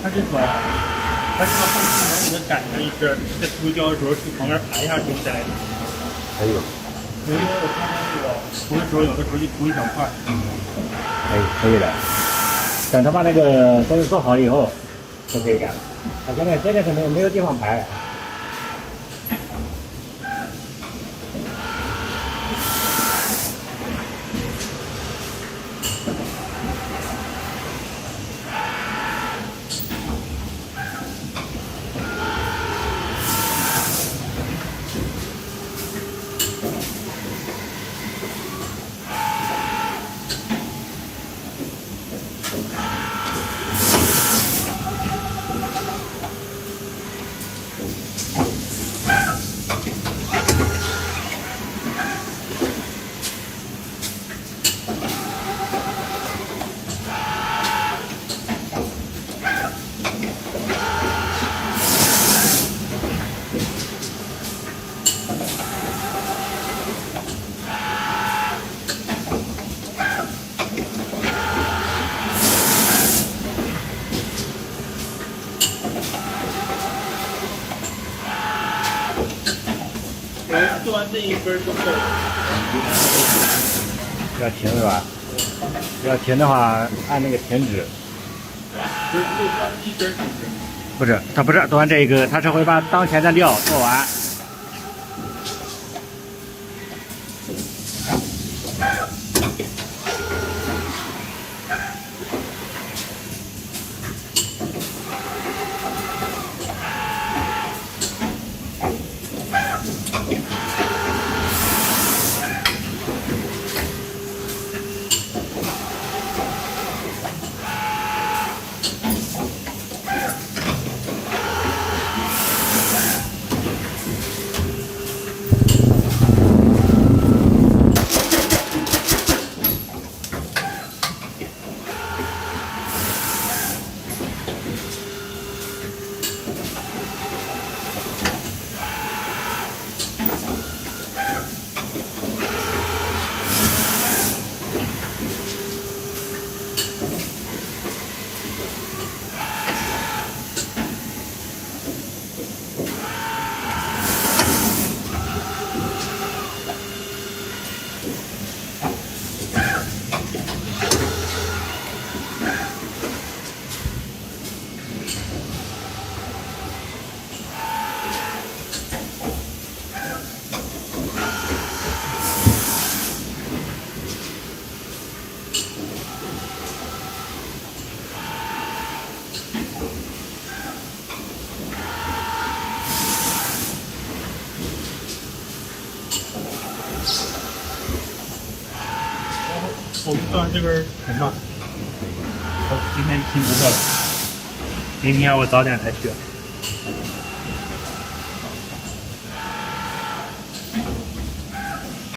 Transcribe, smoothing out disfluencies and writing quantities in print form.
它是说，它这个后期能给它赶上一只，在涂胶的时候去旁边爬一下就摘。还有，因为我看它这个涂的时候，有的时候就涂一小块。可以的。等他把那个东西做好以后，就可以干了。他现在是没有地方排。做完这一根就够了。要停是吧？要停的话，按那个停止。不是，就做一根停止。不是，它不是做完这一个，它是会把当前的料做完。我们做完这根很慢。今天挺不错的，明天我早点才去。